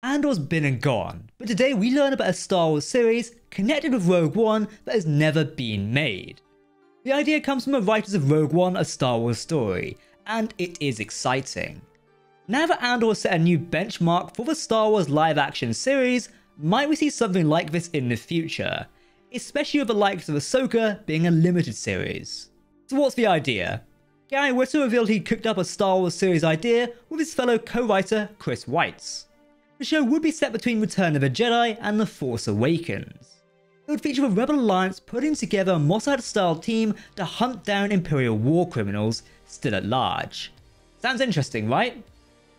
Andor's been and gone, but today we learn about a Star Wars series connected with Rogue One that has never been made. The idea comes from the writers of Rogue One, a Star Wars story, and it is exciting. Now that Andor has set a new benchmark for the Star Wars live-action series, might we see something like this in the future, especially with the likes of Ahsoka being a limited series. So what's the idea? Gary Whitta revealed he cooked up a Star Wars series idea with his fellow co-writer Chris Weitz. The show would be set between Return of the Jedi and The Force Awakens. It would feature the Rebel Alliance putting together a Mossad-style team to hunt down Imperial war criminals still at large. Sounds interesting, right?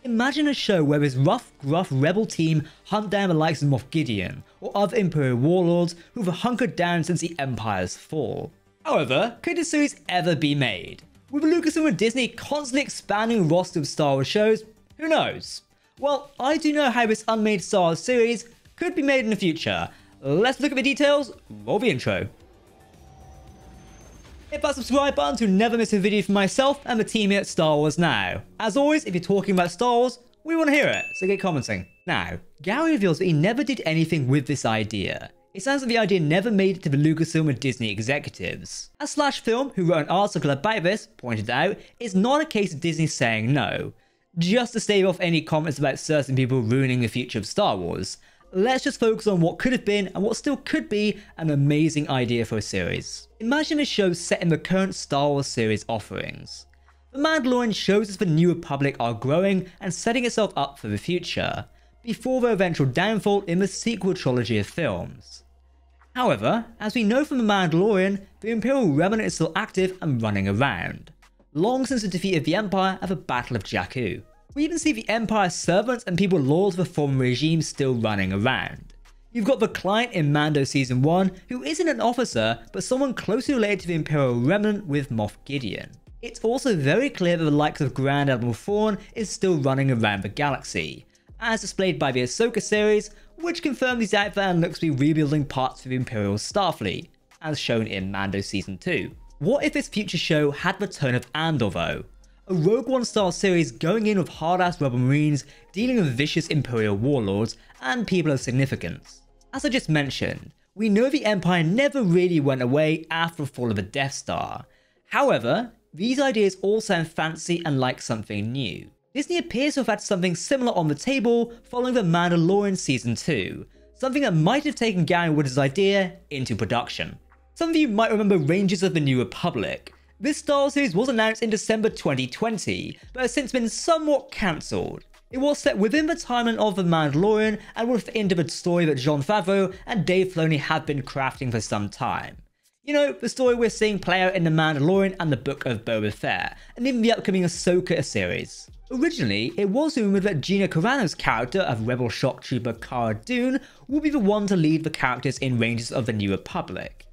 Imagine a show where this rough, gruff rebel team hunt down the likes of Moff Gideon or other Imperial warlords who've hunkered down since the Empire's fall. However, could this series ever be made? With Lucasfilm and Disney constantly expanding the roster of Star Wars shows, who knows? Well, I do know how this unmade Star Wars series could be made in the future. Let's look at the details, roll the intro. Hit that subscribe button to never miss a video from myself and the team here at Star Wars Now. As always, if you're talking about Star Wars, we want to hear it, so get commenting. Now, Gary reveals that he never did anything with this idea. It sounds like the idea never made it to the Lucasfilm and Disney executives. As Slash Film, who wrote an article about this, pointed out, it's not a case of Disney saying no. Just to stave off any comments about certain people ruining the future of Star Wars, let's just focus on what could have been and what still could be an amazing idea for a series. Imagine a show set in the current Star Wars series offerings. The Mandalorian shows us the New Republic are growing and setting itself up for the future, before their eventual downfall in the sequel trilogy of films. However, as we know from The Mandalorian, the Imperial Remnant is still active and running around, long since the defeat of the Empire at the Battle of Jakku. We even see the Empire's servants and people loyal to the former regime still running around. You've got the Client in Mando Season 1, who isn't an officer, but someone closely related to the Imperial Remnant with Moff Gideon. It's also very clear that the likes of Grand Admiral Thrawn is still running around the galaxy, as displayed by the Ahsoka series, which confirmed he's out there and looks to be rebuilding parts of the Imperial Starfleet, as shown in Mando Season 2. What if this future show had the turn of Andor though? A Rogue One style series going in with hard-ass rebel marines dealing with vicious Imperial warlords and people of significance. As I just mentioned, we know the Empire never really went away after the fall of the Death Star. However, these ideas all sound fancy and like something new. Disney appears to have had something similar on the table following The Mandalorian Season 2, something that might have taken Gary Whitta's idea into production. Some of you might remember Rangers of the New Republic. This Star Wars series was announced in December 2020, but has since been somewhat cancelled. It was set within the timeline of The Mandalorian and would fit into the story that Jon Favreau and Dave Filoni have been crafting for some time. You know, the story we're seeing play out in The Mandalorian and the Book of Boba Fett, and even the upcoming Ahsoka series. Originally, it was rumored that Gina Carano's character of Rebel Shock Trooper Cara Dune would be the one to lead the characters in Rangers of the New Republic.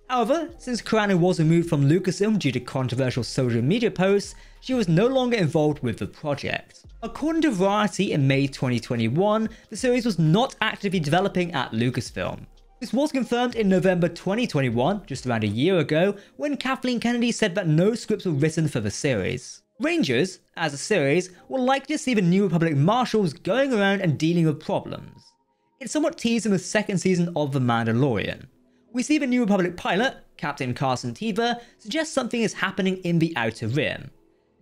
However, since Carano was removed from Lucasfilm due to controversial social media posts, she was no longer involved with the project. According to Variety in May 2021, the series was not actively developing at Lucasfilm. This was confirmed in November 2021, just around a year ago, when Kathleen Kennedy said that no scripts were written for the series. Rangers, as a series, will likely to see the New Republic marshals going around and dealing with problems. It's somewhat teased in the second season of The Mandalorian. We see the New Republic pilot, Captain Carson Teva, suggest something is happening in the Outer Rim.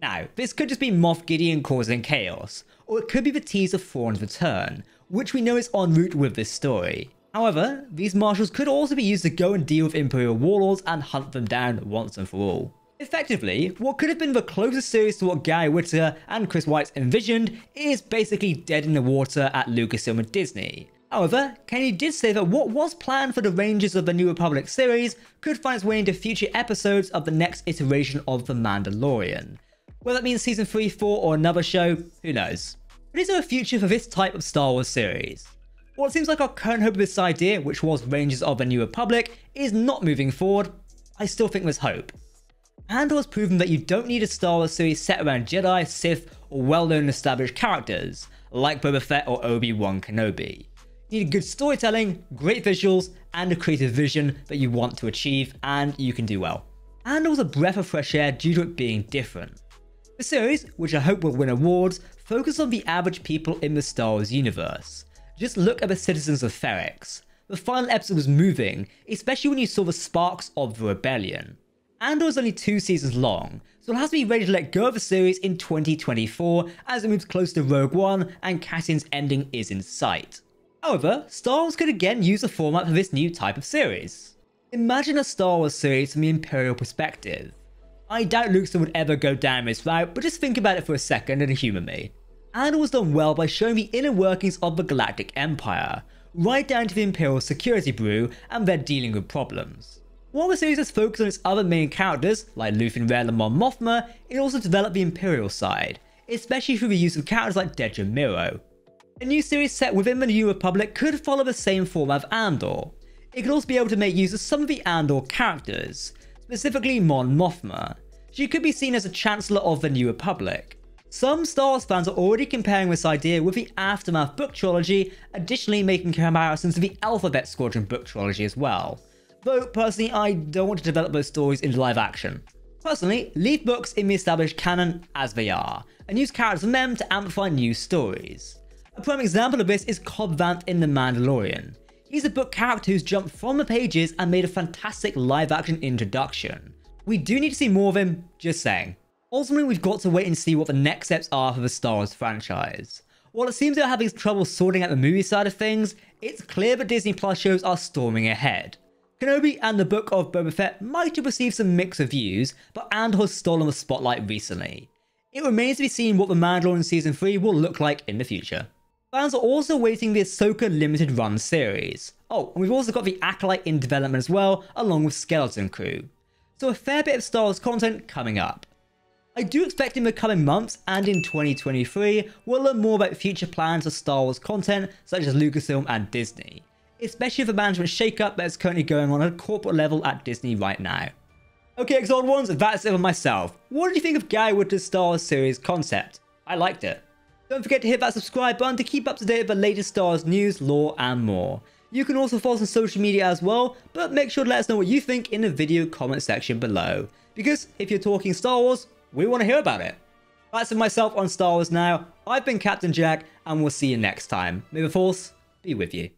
Now, this could just be Moff Gideon causing chaos, or it could be the tease of Thrawn's return, which we know is en route with this story. However, these marshals could also be used to go and deal with Imperial warlords and hunt them down once and for all. Effectively, what could have been the closest series to what Gary Whitta and Chris Weitz envisioned is basically dead in the water at Lucasfilm and Disney. However, Kennedy did say that what was planned for the Rangers of the New Republic series could find its way into future episodes of the next iteration of The Mandalorian. Whether that means Season 3, 4 or another show, who knows. But is there a future for this type of Star Wars series? Well, it seems like our current hope of this idea, which was Rangers of the New Republic, is not moving forward. I still think there's hope. Andor has proven that you don't need a Star Wars series set around Jedi, Sith, or well-known established characters, like Boba Fett or Obi-Wan Kenobi. You need good storytelling, great visuals, and a creative vision that you want to achieve, and you can do well. Andor was a breath of fresh air due to it being different. The series, which I hope will win awards, focuses on the average people in the Star Wars universe. Just look at the citizens of Ferrix. The final episode was moving, especially when you saw the sparks of the rebellion. Andor is only 2 seasons long, so it has to be ready to let go of the series in 2024 as it moves closer to Rogue One and Cassian's ending is in sight. However, Star Wars could again use the format for this new type of series. Imagine a Star Wars series from the Imperial perspective. I doubt Lucasfilm would ever go down this route, but just think about it for a second and humour me. Andor was done well by showing the inner workings of the Galactic Empire, right down to the Imperial security brew and their dealing with problems. While the series has focused on its other main characters, like Luthen Rael and Mon Mothma, it also developed the Imperial side, especially through the use of characters like Dedra Meero. A new series set within the New Republic could follow the same format of Andor. It could also be able to make use of some of the Andor characters, specifically Mon Mothma. She could be seen as a Chancellor of the New Republic. Some Star Wars fans are already comparing this idea with the Aftermath book trilogy, additionally making comparisons to the Alphabet Squadron book trilogy as well. Though personally I don't want to develop those stories into live action. Personally, leave books in the established canon as they are, and use characters from them to amplify new stories. A prime example of this is Cobb Vanth in The Mandalorian. He's a book character who's jumped from the pages and made a fantastic live action introduction. We do need to see more of him, just saying. Ultimately, we've got to wait and see what the next steps are for the Star Wars franchise. While it seems they're having trouble sorting out the movie side of things, it's clear that Disney Plus shows are storming ahead. Kenobi and the Book of Boba Fett might have received some mixed reviews, but Andor has stolen the spotlight recently. It remains to be seen what The Mandalorian Season 3 will look like in the future. Fans are also waiting the Ahsoka limited run series. Oh, and we've also got the Acolyte in development as well, along with Skeleton Crew. So a fair bit of Star Wars content coming up. I do expect in the coming months and in 2023, we'll learn more about future plans for Star Wars content such as Lucasfilm and Disney, especially the management shakeup that is currently going on at a corporate level at Disney right now. Okay, Exalted Ones, that's it for myself. What did you think of Gary Whittaker's Star Wars series concept? I liked it. Don't forget to hit that subscribe button to keep up to date with the latest Star Wars news, lore, and more. You can also follow us on social media as well, but make sure to let us know what you think in the video comment section below. Because if you're talking Star Wars, we want to hear about it. That's it for myself on Star Wars Now. I've been Captain Jack, and we'll see you next time. May the Force be with you.